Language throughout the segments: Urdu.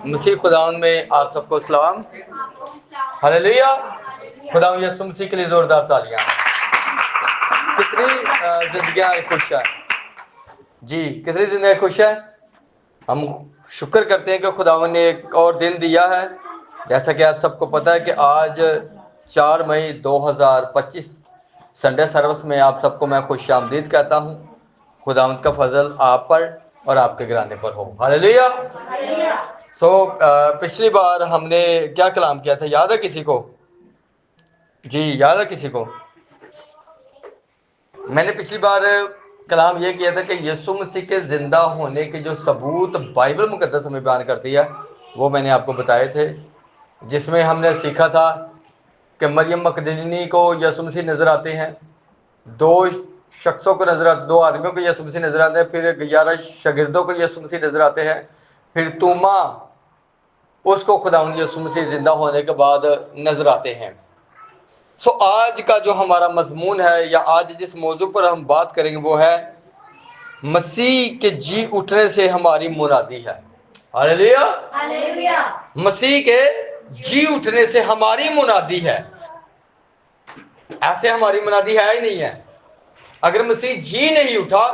مسیح خداوند میں آپ سب کو سلام۔ ہلیلویا۔ خداوند یسوع مسیح کے لیے زوردار تالیاں۔ کتنی زندگیاں خوش ہیں جی، کتنی زندگیاں خوش ہیں۔ ہم شکر کرتے ہیں کہ خداوند نے ایک اور دن دیا ہے۔ جیسا کہ آپ سب کو پتہ ہے کہ آج 4 مئی 2025 سنڈے سروس میں آپ سب کو میں خوش آمدید کہتا ہوں۔ خداوند کا فضل آپ پر اور آپ کے گھرانے پر ہو۔ ہلیلویا۔ پچھلی بار ہم نے کیا کلام کیا تھا، یاد ہے کسی کو؟ جی یاد ہے کسی کو؟ میں نے پچھلی بار کلام یہ کیا تھا کہ یسوع مسیح کے زندہ ہونے کے جو ثبوت بائبل مقدس ہمیں بیان کرتی ہے وہ میں نے آپ کو بتائے تھے، جس میں ہم نے سیکھا تھا کہ مریم مقدونی کو یسوع مسیح نظر آتے ہیں، 2 شخصوں کو نظر آتے، 2 آدمیوں کو یسوع مسیح نظر آتے ہیں، پھر 11 شاگردوں کو یسوع مسیح نظر آتے ہیں، پھر توما اس کو خداوند یسوع مسیح زندہ ہونے کے بعد نظر آتے ہیں۔ آج کا جو ہمارا مضمون ہے یا آج جس موضوع پر ہم بات کریں گے وہ ہے مسیح کے جی اٹھنے سے ہماری مرادی ہے۔ ہلیلویا۔ مسیح کے جی اٹھنے سے ہماری منادی ہے۔ ایسے ہماری منادی ہے ہی نہیں ہے۔ اگر مسیح جی نہیں اٹھا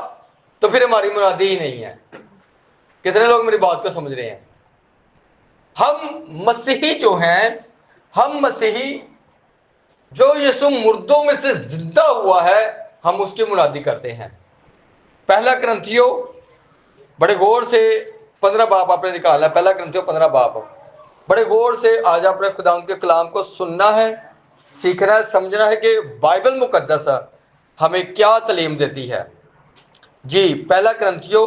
تو پھر ہماری منادی ہی نہیں ہے۔ کتنے لوگ میری بات کو سمجھ رہے ہیں؟ ہم مسیحی جو ہیں، ہم مسیحی جو یسوع مردوں میں سے زندہ ہوا ہے، ہم اس کی منادی کرتے ہیں۔ پہلا کرنتھیوں بڑے غور سے 15 باب آپ نے نکالا ہے، پہلا کرنتھیوں 15 باب، بڑے غور سے آج آپ نے خداوند کے کلام کو سننا ہے، سیکھنا ہے، سمجھنا ہے کہ بائبل مقدس ہمیں کیا تعلیم دیتی ہے۔ جی پہلا کرنتھیوں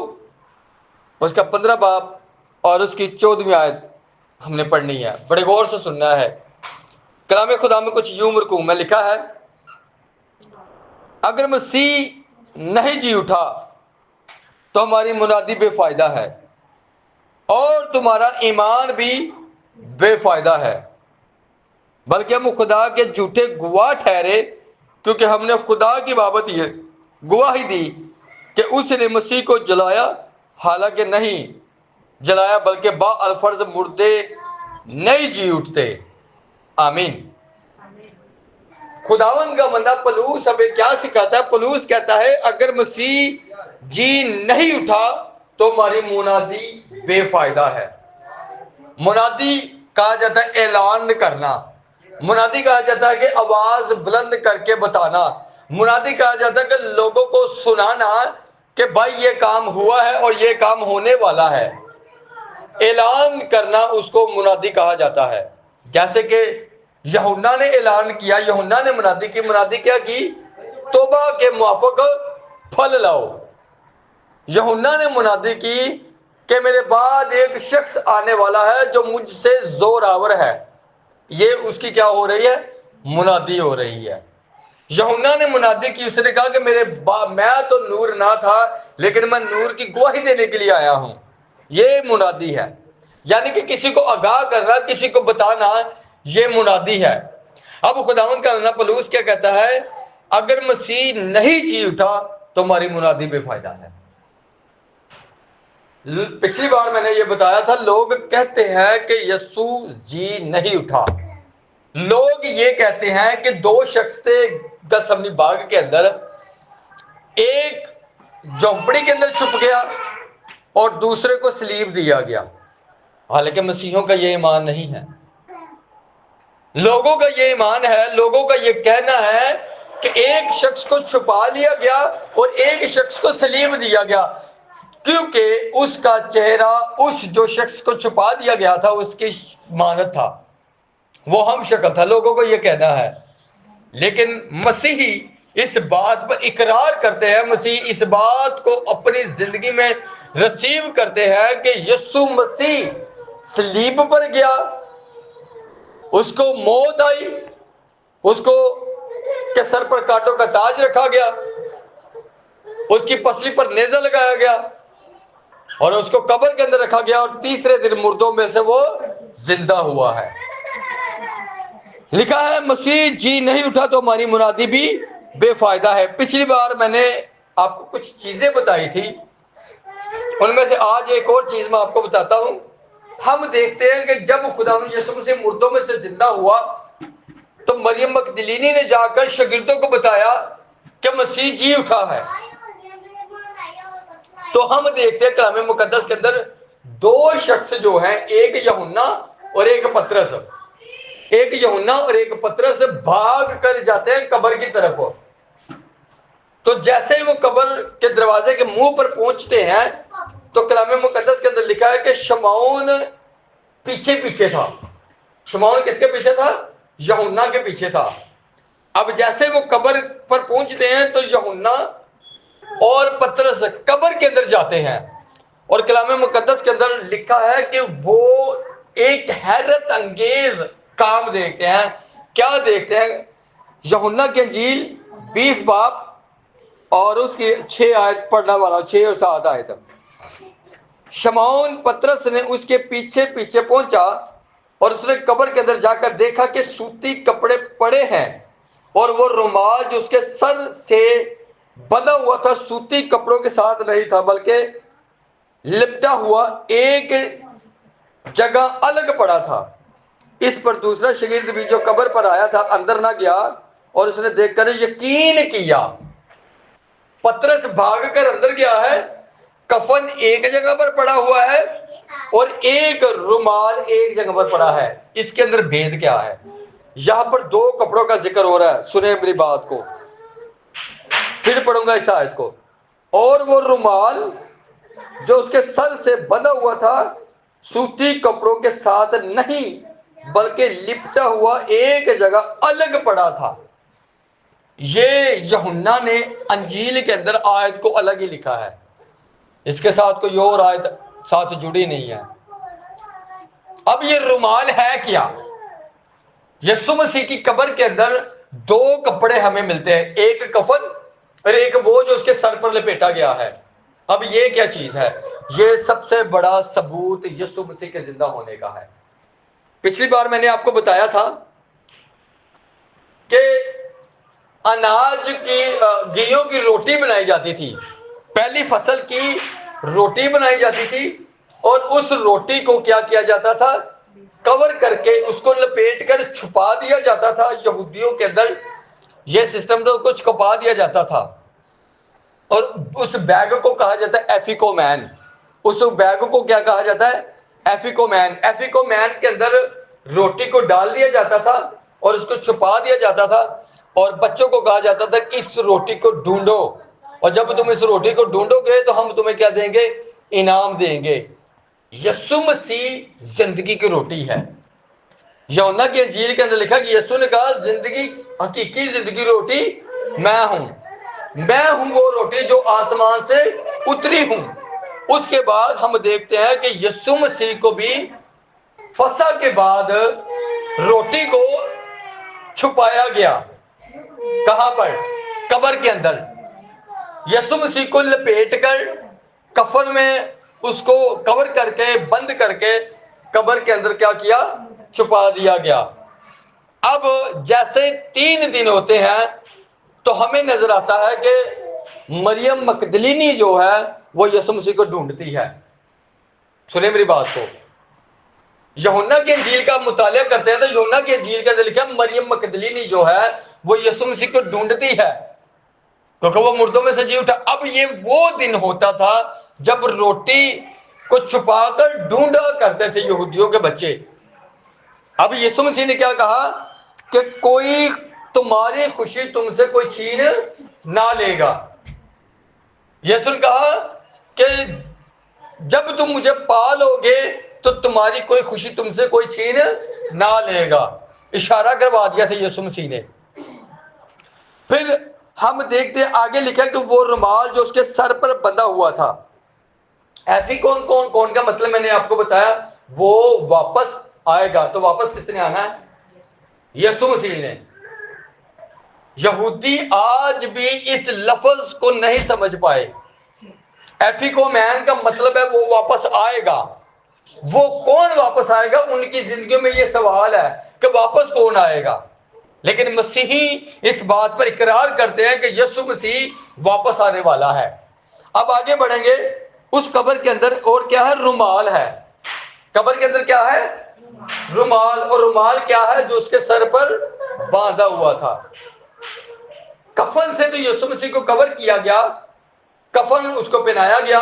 اس کا 15 باب اور اس کی 14ویں آیت ہم نے پڑھنی ہے، بڑے غور سے سننا ہے۔ کلام خدا میں کچھ یوں مرقوم میں لکھا ہے، اگر مسیح نہیں جی اٹھا تو ہماری منادی بے فائدہ ہے اور تمہارا ایمان بھی بے فائدہ ہے، بلکہ ہم خدا کے جھوٹے گواہ ٹھہرے، کیونکہ ہم نے خدا کی بابت یہ گواہی دی کہ اس نے مسیح کو جلایا، حالانکہ نہیں جلایا بلکہ با الفرض مردے نہیں جی اٹھتے۔ آمین۔ خداوند کا بندہ پولس ہمیں کیا سکھاتا ہے؟ پولس کہتا ہے اگر مسیح جی نہیں اٹھا تو ہماری منادی بے فائدہ ہے۔ منادی کہا جاتا ہے اعلان کرنا، منادی کہا جاتا ہے کہ آواز بلند کر کے بتانا، منادی کہا جاتا ہے کہ لوگوں کو سنانا کہ بھائی یہ کام ہوا ہے اور یہ کام ہونے والا ہے۔ اعلان کرنا اس کو منادی کہا جاتا ہے۔ جیسے کہ یوحنا نے اعلان کیا، یوحنا نے منادی کی، منادی کیا کی؟ توبہ کے موافق پھل لاؤ۔ یوحنا نے منادی کی کہ میرے بعد ایک شخص آنے والا ہے جو مجھ سے زور آور ہے۔ یہ اس کی کیا ہو رہی ہے؟ منادی ہو رہی ہے۔ یوحنا نے منادی کی، اس نے کہا کہ میں تو نور نہ تھا لیکن میں نور کی گواہی دینے کے لیے آیا ہوں۔ یہ منادی ہے، یعنی کہ کسی کو آگاہ کرنا، کسی کو بتانا، یہ منادی ہے۔ اب خداوند کا بندہ پولس کیا کہتا ہے؟ اگر مسیح نہیں جی اٹھا تو ہماری منادی بے فائدہ ہے۔ پچھلی بار میں نے یہ بتایا تھا، لوگ کہتے ہیں کہ یسوع جی نہیں اٹھا۔ لوگ یہ کہتے ہیں کہ 2 شخص تھے گثمنی باغ کے اندر، ایک جھونپڑی کے اندر چھپ گیا اور دوسرے کو صلیب دیا گیا۔ حالانکہ مسیحیوں کا یہ ایمان نہیں ہے۔ لوگوں کا یہ ایمان ہے، لوگوں کا یہ کہنا ہے کہ ایک شخص کو چھپا لیا گیا اور ایک شخص کو صلیب دیا گیا، کیونکہ اس کا چہرہ اس جو شخص کو چھپا دیا گیا تھا اس کی مانت تھا، وہ ہم شکل تھا۔ لوگوں کو یہ کہنا ہے، لیکن مسیحی اس بات پر اقرار کرتے ہیں، مسیح اس بات کو اپنی زندگی میں رسیو کرتے ہیں کہ یسوع مسیح صلیب پر گیا، اس کو موت آئی، اس کو کے سر پر کانٹوں کا تاج رکھا گیا، اس کی پسلی پر نیزہ لگایا گیا اور اس کو قبر کے اندر رکھا گیا، اور تیسرے دن مردوں میں سے وہ زندہ ہوا ہے۔ لکھا ہے مسیح جی نہیں اٹھا تو ہماری منادی بھی بے فائدہ ہے۔ پچھلی بار میں نے آپ کو کچھ چیزیں بتائی تھی، ان میں سے آج ایک اور چیز میں آپ کو بتاتا ہوں ہم دیکھتے ہیں کہ جب خدا یسوع مسیح مردوں میں سے زندہ ہوا تو مریم مگدلینی نے جا کر شاگردوں کو بتایا کہ مسیح جی اٹھا ہے۔ تو ہم دیکھتے ہیں کلام مقدس کے اندر دو شخص جو ہیں، ایک یوحنا اور ایک پترس، ایک یوحنا اور ایک پترس بھاگ کر جاتے ہیں قبر کی طرف۔ تو جیسے ہی وہ قبر کے دروازے کے منہ پر پہنچتے ہیں تو کلام مقدس کے اندر لکھا ہے کہ شمعون پیچھے پیچھے تھا۔ شمعون کس کے پیچھے تھا؟ یوحنا کے پیچھے تھا۔ اب جیسے وہ قبر پر پہنچتے ہیں تو یوحنا اور پترس قبر کے اندر جاتے ہیں، اور کلام مقدس کے اندر لکھا ہے کہ وہ ایک حیرت انگیز کام دیکھتے ہیں۔ کیا دیکھتے ہیں؟ یوحنا کی انجیل 20 باب اور اس کی 6 آیت پڑھنا والا، 6 اور 7 آیت۔ شمعون پترس نے اس کے پیچھے پیچھے پہنچا اور اس نے قبر کے اندر جا کر دیکھا کہ سوتی کپڑے پڑے ہیں، اور وہ رومال جو اس کے سر سے بندھا ہوا تھا سوتی کپڑوں کے ساتھ نہیں تھا بلکہ لپٹا ہوا ایک جگہ الگ پڑا تھا۔ اس پر دوسرا شاگرد بھی جو قبر پر آیا تھا اندر نہ گیا، اور اس نے دیکھ کر یقین کیا۔ پترس بھاگ کر اندر گیا ہے، کفن ایک جگہ پر پڑا ہوا ہے اور ایک رومال ایک جگہ پر پڑا ہے۔ اس کے اندر بھید کیا ہے؟ یہاں پر 2 کپڑوں کا ذکر ہو رہا ہے، سنیں میری بات کو، پھر پڑھوں گا اس آیت کو۔ اور وہ رومال جو اس کے سر سے بندھا ہوا تھا سوتی کپڑوں کے ساتھ نہیں بلکہ لپٹا ہوا ایک جگہ الگ پڑا تھا۔ یہ یوحنا نے انجیل کے اندر آیت کو الگ ہی لکھا ہے، اس کے ساتھ کوئی اور آیت ساتھ جڑی نہیں ہے۔ اب یہ رومال ہے کیا؟ یسوع مسیح کی قبر کے اندر 2 کپڑے ہمیں ملتے ہیں، ایک کفن اور ایک وہ جو اس کے سر پر لپیٹا گیا ہے۔ اب یہ کیا چیز ہے؟ یہ سب سے بڑا ثبوت یسوع مسیح کے زندہ ہونے کا ہے۔ پچھلی بار میں نے آپ کو بتایا تھا کہ اناج کی گیہوں کی روٹی بنائی جاتی تھی، پہلی فصل کی روٹی بنائی جاتی تھی، اور اس روٹی کو کیا کیا جاتا تھا؟ کور کر کے اس کو لپیٹ کر چھپا دیا جاتا تھا۔ یہودیوں کے اندر یہ سسٹم تھا، کچھ چھپا دیا جاتا تھا، اور اس بیگ کو کہا جاتا ہے ایفیکومین۔ اس بیگ کو کیا کہا جاتا ہے؟ ایفیکومین۔ ایفیکومین کے اندر روٹی کو ڈال دیا جاتا تھا اور اس کو چھپا دیا جاتا تھا، اور بچوں کو کہا جاتا تھا کہ اس روٹی کو ڈھونڈو، اور جب تم اس روٹی کو ڈھونڈو گے تو ہم تمہیں کیا دیں گے؟ انعام دیں گے۔ یسوع مسیح زندگی کی روٹی ہے۔ یوحنا کی انجیل کے اندر لکھا کہ یسوع نے کہا زندگی، حقیقی زندگی روٹی میں ہوں، میں ہوں وہ روٹی جو آسمان سے اتری ہوں۔ اس کے بعد ہم دیکھتے ہیں کہ یسوع مسیح کو بھی فصح کے بعد روٹی کو چھپایا گیا۔ کہاں پر؟ قبر کے اندر۔ یسوع مسیح کو لپیٹ کر کفن میں اس کو کور کر کے بند کر کے قبر کے اندر کیا کیا؟ چھپا دیا گیا۔ اب جیسے 3 دن ہوتے ہیں تو ہمیں نظر آتا ہے کہ مریم مگدلینی جو ہے وہ یسوع مسیح کو ڈھونڈتی ہے۔ سنیں میری بات کو، یوحنا کی انجیل کا مطالعہ کرتے ہیں تو یوحنا کی انجیل کے اندر لکھا ہے مریم مگدلینی جو ہے وہ یسوع مسیح کو ڈھونڈتی ہے کیونکہ وہ مردوں میں سے جی اٹھا۔ اب یہ وہ دن ہوتا تھا جب روٹی کو چھپا کر ڈھونڈا کرتے تھے یہودیوں کے بچے۔ اب یسوع مسیح نے کیا کہا کہ کوئی تمہاری خوشی تم سے کوئی چھین نہ لے گا۔ یسوع نے کہا کہ جب تم مجھے پالو گے تو تمہاری کوئی خوشی تم سے کوئی چھین نہ لے گا۔ اشارہ کروا دیا تھا یسوع مسیح نے۔ پھر ہم دیکھتے ہیں آگے لکھا کہ وہ رومال جو اس کے سر پر بندھا ہوا تھا، ایفی کون کا مطلب میں نے آپ کو بتایا، وہ واپس آئے گا۔ تو واپس کس نے آنا ہے؟ یسوع مسیح نے۔ یہودی آج بھی اس لفظ کو نہیں سمجھ پائے۔ ایفیکومین کا مطلب ہے وہ واپس آئے گا۔ وہ کون واپس آئے گا؟ ان کی زندگیوں میں یہ سوال ہے کہ واپس کون آئے گا؟ لیکن مسیحی اس بات پر اقرار کرتے ہیں کہ یسوع مسیح واپس آنے والا ہے۔ اب آگے بڑھیں گے۔ اس قبر کے اندر اور کیا ہے؟ رومال ہے۔ قبر کے اندر کیا ہے؟ رومال. اور رومال کیا ہے؟ جو اس کے سر پر باندھا ہوا تھا. کفن سے تو یسوع مسیح کو کور کیا گیا, کفن اس کو پہنایا گیا,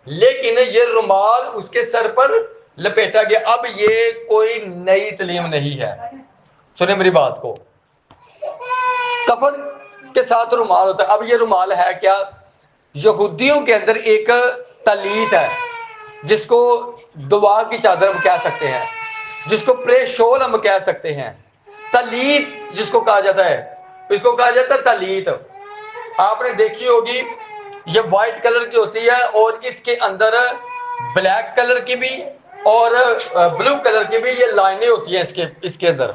لیکن یہ رومال اس کے سر پر لپیٹا گیا. اب یہ کوئی نئی تعلیم نہیں ہے, سنیں میری بات کو. کفن کے ساتھ رومال ہوتا ہے. اب یہ رومال ہے کیا؟ یہودیوں کے اندر ایک تلیت ہے, جس کو دعا کی چادر ہم کہہ سکتے ہیں, جس کو پرے شول ہم کہہ سکتے ہیں. تلیت جس کو کہا جاتا ہے, اس کو کہا جاتا ہے تلیت. آپ نے دیکھی ہوگی, یہ وائٹ کلر کی ہوتی ہے اور اس کے اندر بلیک کلر کی بھی اور بلو کلر کی بھی یہ لائنیں ہوتی ہیں اس کے اندر.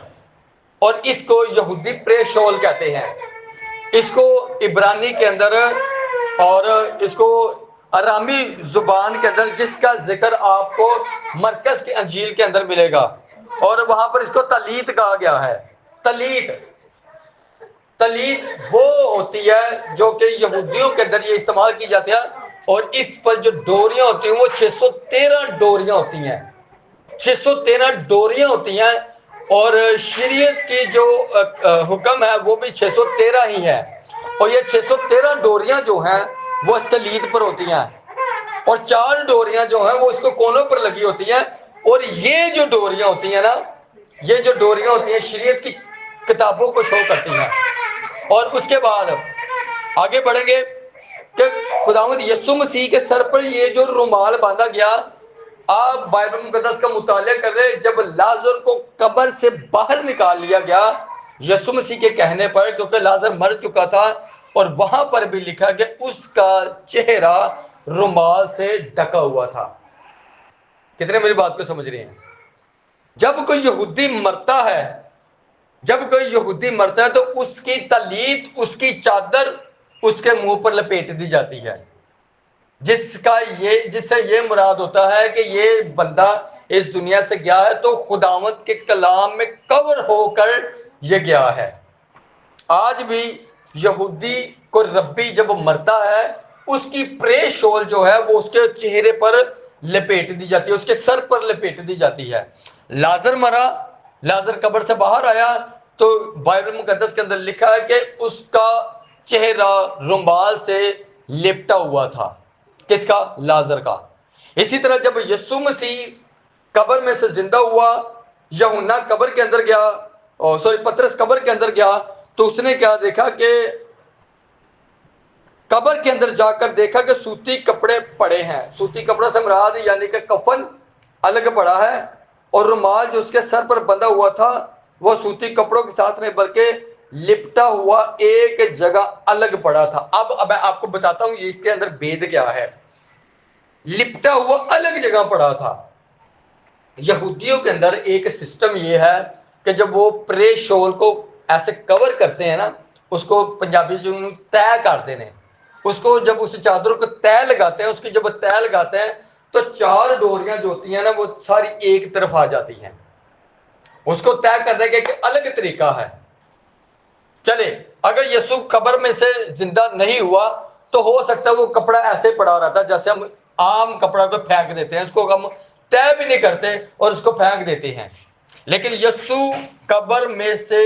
اور اس کو یہودی پرے شول کہتے ہیں. اس کو عبرانی کے اندر اور اس کو ارامی زبان کے اندر, جس کا ذکر آپ کو مرکز کی انجیل کے اندر ملے گا, اور وہاں پر اس کو تلیت کہا گیا ہے. تلیت وہ ہوتی ہے جو کہ یہودیوں کے اندر یہ استعمال کی جاتی ہے, اور اس پر جو ڈوریاں ہوتی ہیں وہ 613 ڈوریاں ہوتی ہیں. 613 ڈوریاں ہوتی ہیں, اور شریعت کی جو حکم ہے وہ بھی 613 ہی ہے. اور یہ 613 ڈوریاں جو ہیں وہ اس تلیت پر ہوتی ہیں, اور 4 ڈوریاں جو ہیں وہ اس کو کونوں پر لگی ہوتی ہیں. اور یہ جو ڈوریاں ہوتی ہیں نا, یہ جو ڈوریاں ہوتی ہیں شریعت کی کتابوں کو شو کرتی ہیں. اور اس کے بعد آگے بڑھیں گے کہ خداوند یسوع مسیح کے سر پر یہ جو رومال باندھا گیا, آپ بائبل مقدس کا مطالعہ کر رہے, جب لازر کو قبر سے باہر نکال لیا گیا یسوع مسیح کے کہنے پر, کیونکہ لازر مر چکا تھا, اور وہاں پر بھی لکھا کہ اس کا چہرہ رومال سے ڈھکا ہوا تھا. کتنے میری بات کو سمجھ رہے ہیں؟ جب کوئی یہودی مرتا ہے تو اس کی تلیت, اس کی چادر اس کے منہ پر لپیٹ دی جاتی ہے, جس سے یہ مراد ہوتا ہے کہ یہ بندہ اس دنیا سے گیا ہے تو خداوند کے کلام میں کور ہو کر یہ گیا ہے. آج بھی یہودی کو ربی جب مرتا ہے, اس کی پرے شول جو ہے وہ اس کے چہرے پر لپیٹ دی جاتی ہے, اس کے سر پر لپیٹ دی جاتی ہے. لازر مرا, لازر قبر سے باہر آیا, تو بائبل مقدس کے اندر لکھا ہے کہ اس کا چہرہ رومال سے لپٹا ہوا تھا. کس کا؟ لازر کا. اسی طرح جب یسوع مسیح قبر میں سے زندہ ہوا, یوحنا قبر کے اندر گیا, پطرس قبر کے اندر گیا, تو اس نے کیا دیکھا کہ قبر کے اندر جا کر دیکھا کہ سوتی کپڑے پڑے ہیں. سوتی کپڑوں سے مراد یعنی کہ کفن الگ پڑا ہے, اور رومال جو اس کے سر پر بندھا ہوا تھا وہ سوتی کپڑوں کے ساتھ نہیں بلکہ لپٹا ہوا ایک جگہ الگ پڑا تھا. اب میں آپ کو بتاتا ہوں اس کے اندر بید کیا ہے. لپٹا ہوا الگ جگہ پڑا تھا. یہودیوں کے اندر ایک سسٹم یہ ہے کہ جب وہ پرے شول کو ایسے کور کرتے ہیں نا, اس کو پنجابی جو طے کرتے ہیں, اس کو جب اس چادر کو طے لگاتے ہیں, اس کی جب طے لگاتے ہیں تو 4 ڈوریاں جو ہوتی ہیں نا وہ ساری ایک طرف آ جاتی ہیں. اس کو طے کرنے کا ایک الگ طریقہ ہے. چلے اگر یسوع قبر میں سے زندہ نہیں ہوا تو ہو سکتا ہے وہ کپڑا ایسے پڑا رہتا جیسے ہم عام کپڑا کو پھینک دیتے ہیں, اس کو ہم طے بھی نہیں کرتے اور اس کو پھینک دیتے ہیں. لیکن یسوع قبر میں سے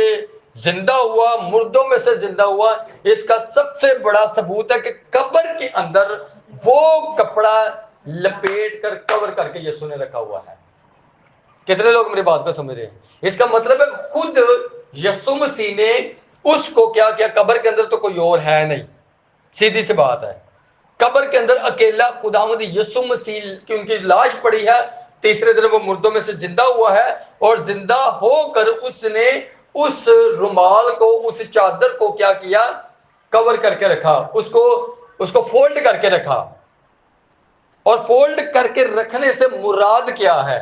زندہ ہوا, مردوں میں سے زندہ ہوا. اس کا سب سے بڑا ثبوت ہے کہ قبر کے اندر وہ کپڑا لپیٹ کر کور کر کے یسوع نے رکھا ہوا ہے. کتنے لوگ میری بات کو سمجھ رہے ہیں؟ اس کا مطلب ہے خود یسوع مسیح نے اس کو کیا کیا, قبر کے اندر تو کوئی اور ہے نہیں, سیدھی سی بات ہے. قبر کے اندر اکیلا خداوند یسوع مسیح کی ان کی لاش پڑی ہے. تیسرے دن وہ مردوں میں سے زندہ ہوا ہے, اور زندہ ہو کر اس نے اس رومال کو, اس چادر کو کیا کیا, کور کر کے رکھا, اس کو فولڈ کر کے رکھا. اور فولڈ کر کے رکھنے سے مراد کیا ہے؟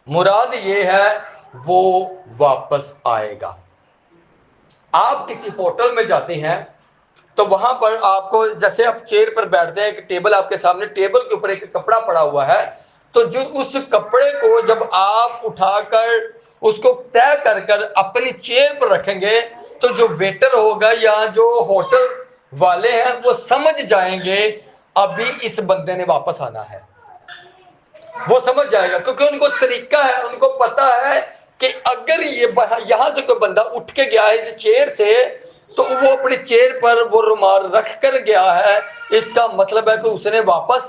مراد یہ ہے وہ واپس آئے گا. آپ کسی ہوٹل میں جاتے ہیں تو وہاں پر آپ کو, جیسے آپ چیئر پر بیٹھتے ہیں, ایک ٹیبل آپ کے سامنے, ٹیبل کے اوپر ایک کپڑا پڑا ہوا ہے, تو جو اس کپڑے کو جب آپ اٹھا کر اس کو طے کر کر اپنی چیئر پر رکھیں گے تو جو ویٹر ہوگا یا جو ہوٹل والے ہیں وہ سمجھ جائیں گے ابھی اس بندے نے واپس آنا ہے. وہ سمجھ جائے گا، کیونکہ ان کو طریقہ ہے، ان کو پتا ہے کہ اگر یہاں سے کوئی بندہ اٹھ کے گیا ہے اس چیئر سے، تو وہ اپنی چیئر پر وہ رومال رکھ کر گیا ہے، اس کا مطلب ہے کہ اس نے واپس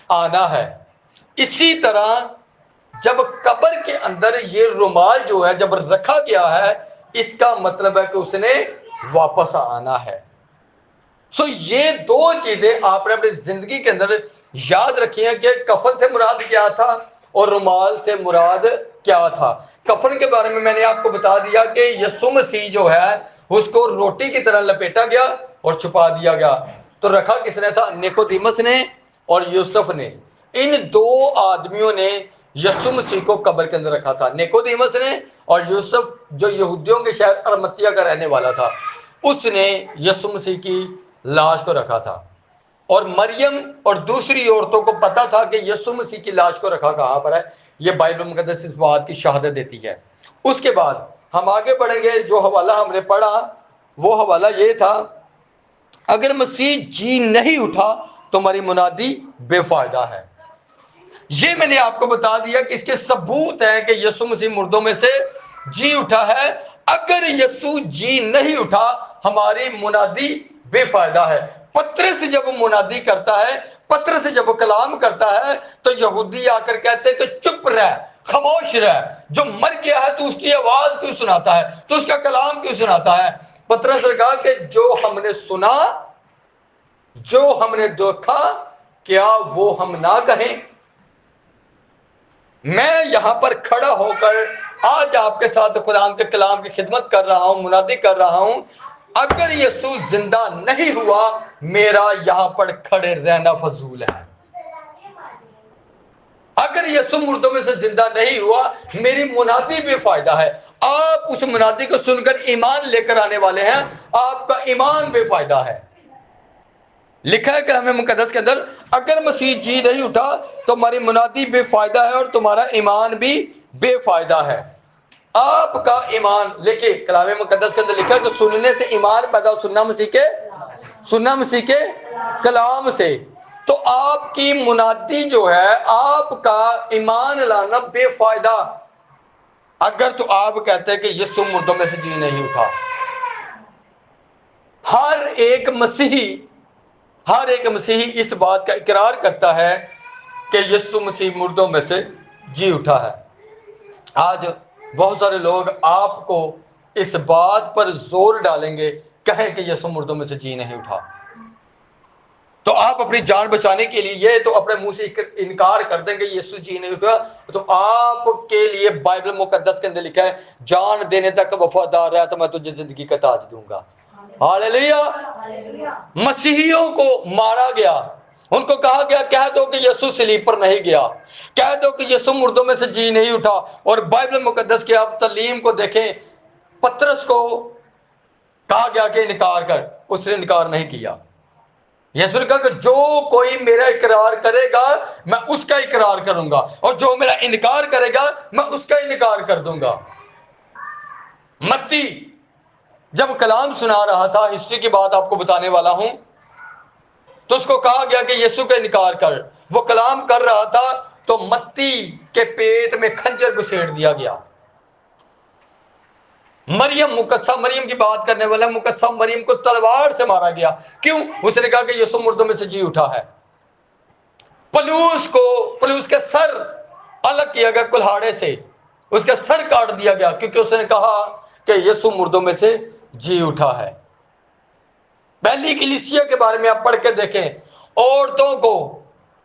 آنا ہے۔ اسی طرح جب قبر کے اندر یہ رومال جو ہے جب رکھا گیا ہے، اس کا مطلب ہے کہ اس نے واپس آنا ہے۔ یہ دو چیزیں آپ نے اپنی زندگی کے اندر یاد رکھی ہیں کہ کفن سے مراد کیا تھا اور رومال سے مراد کیا تھا۔ کفن کے بارے میں نے آپ کو بتا دیا کہ یسوع مسیح جو ہے اس کو روٹی کی طرح لپیٹا گیا اور چھپا دیا گیا۔ تو رکھا کس نے تھا؟ نیکودیمس نے اور یوسف نے۔ ان دو آدمیوں نے یسوع مسیح کو قبر کے اندر رکھا تھا، نیکودیمس نے اور یوسف جو یہودیوں کے شہر ارمتیہ کا رہنے والا تھا، اس نے یسوع مسیح کی لاش کو رکھا تھا۔ اور مریم اور دوسری عورتوں کو پتا تھا کہ یسوع مسیح کی لاش کو رکھا کہاں پر ہے۔ یہ بائبل مقدس اس بات کی شہادت دیتی ہے۔ اس کے بعد ہم آگے بڑھیں گے۔ جو حوالہ ہم نے پڑھا وہ حوالہ یہ تھا، اگر مسیح جی نہیں اٹھا تو ہماری منادی بے فائدہ ہے۔ یہ میں نے آپ کو بتا دیا کہ اس کے ثبوت ہیں کہ یسوع مسیح مردوں میں سے جی اٹھا ہے۔ اگر یسوع جی نہیں اٹھا ہماری منادی بے فائدہ ہے۔ پطرس جب منادی کرتا ہے، پطرس جب کلام کرتا ہے تو یہودی آ کر کہتے ہیں کہ چپ رہ، خاموش رہ، جو مر گیا ہے تو اس کی آواز کیوں سناتا ہے، تو اس کا کلام کیوں سناتا ہے؟ پطرس نے کہا کہ جو ہم نے سنا، جو ہم نے دیکھا، کیا وہ ہم نہ کہیں؟ میں یہاں پر کھڑا ہو کر آج آپ کے ساتھ قرآن کے کلام کی خدمت کر رہا ہوں، منادی کر رہا ہوں، اگر یسوع زندہ نہیں ہوا میرا یہاں پر کھڑے رہنا فضول ہے۔ اگر یسوع مردوں میں سے زندہ نہیں ہوا میری منادی بے فائدہ ہے۔ آپ اس منادی کو سن کر ایمان لے کر آنے والے ہیں، آپ کا ایمان بے فائدہ ہے۔ لکھا ہے کلام مقدس کے اندر، اگر مسیح جی نہیں اٹھا تو ہماری منادی بے فائدہ ہے اور تمہارا ایمان بھی بے فائدہ ہے۔ آپ کا ایمان، دیکھیے کلام مقدس کے اندر لکھا ہے کہ سننے سے ایمان پیدا ہو، سننا مسیح کے کلام سے۔ تو آپ کی منادی جو ہے، آپ کا ایمان لانا بے فائدہ اگر تو آپ کہتے ہیں کہ یسوع مردوں میں سے جی نہیں اٹھا۔ ہر ایک مسیحی اس بات کا اقرار کرتا ہے کہ یسوع مسیح مردوں میں سے جی اٹھا ہے۔ آج بہت سارے لوگ آپ کو اس بات پر زور ڈالیں گے، کہیں کہ یسوع مردوں میں سے جی نہیں اٹھا، تو آپ اپنی جان بچانے کے لیے یہ تو اپنے منہ سے انکار کر دیں گے یسوع جی نہیں اٹھا، تو آپ کے لیے بائبل مقدس کے اندر لکھا ہے جان دینے تک وفادار ہے تو میں تجھے زندگی کا تاج دوں گا۔ ہاللیلویہ۔ مسیحیوں کو مارا گیا، ان کو کہا گیا کہہ دو کہ یسوع صلیب پر نہیں گیا، کہہ دو کہ یسوع مردوں میں سے جی نہیں اٹھا۔ اور بائبل مقدس کی آپ تعلیم کو دیکھیں، پطرس کو کہا گیا کہ انکار کر، اس نے انکار نہیں کیا۔ یسوع نے کہا کہ جو کوئی میرا اقرار کرے گا میں اس کا اقرار کروں گا، اور جو میرا انکار کرے گا میں اس کا انکار کر دوں گا۔ متی جب کلام سنا رہا تھا، ہسٹری کی بات آپ کو بتانے والا ہوں، تو اس کو کہا گیا کہ یسوع کا انکار کر۔ وہ کلام کر رہا تھا تو متی کے پیٹ میں خنجر گھسیڑ دیا گیا۔ مقدسہ مریم کی بات کرنے والا مقدسہ مریم کو تلوار سے مارا گیا۔ کیوں؟ اس نے کہا کہ یسوع مردوں میں سے جی اٹھا ہے۔ پلوس کے سر الگ کیا گیا کلہاڑے سے، اس کا سر کاٹ دیا گیا کیونکہ اس نے کہا کہ یسوع مردوں میں سے جی اٹھا ہے۔ پہلی کلیسیا کے بارے میں آپ پڑھ کے دیکھیں، عورتوں کو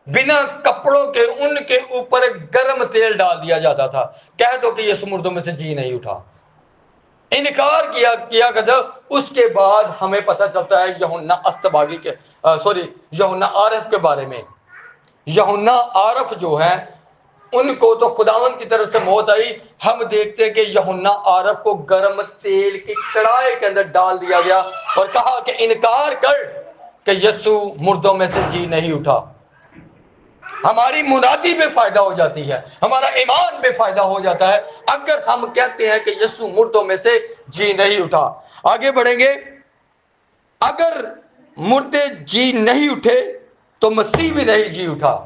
بنا کپڑوں کے ان کے اوپر گرم تیل ڈال دیا جاتا تھا، کہہ دو کہ یسوع مردوں میں سے جی نہیں اٹھا۔ انکار کیا گیا۔ اس کے بعد ہمیں پتہ چلتا ہے یوحنا عارف کے بارے میں۔ یوحنا عارف جو ہے ان کو تو خداوند کی طرف سے موت آئی۔ ہم دیکھتے ہیں کہ یوحنا عارف کو گرم تیل کی کڑاہی کے اندر ڈال دیا گیا اور کہا کہ انکار کر کہ یسوع مردوں میں سے جی نہیں اٹھا۔ ہماری منادی بے فائدہ ہو جاتی ہے، ہمارا ایمان بے فائدہ ہو جاتا ہے اگر ہم کہتے ہیں کہ یسوع مردوں میں سے جی نہیں اٹھا۔ آگے بڑھیں گے۔ اگر مردے جی نہیں اٹھے تو مسیح بھی نہیں جی اٹھا۔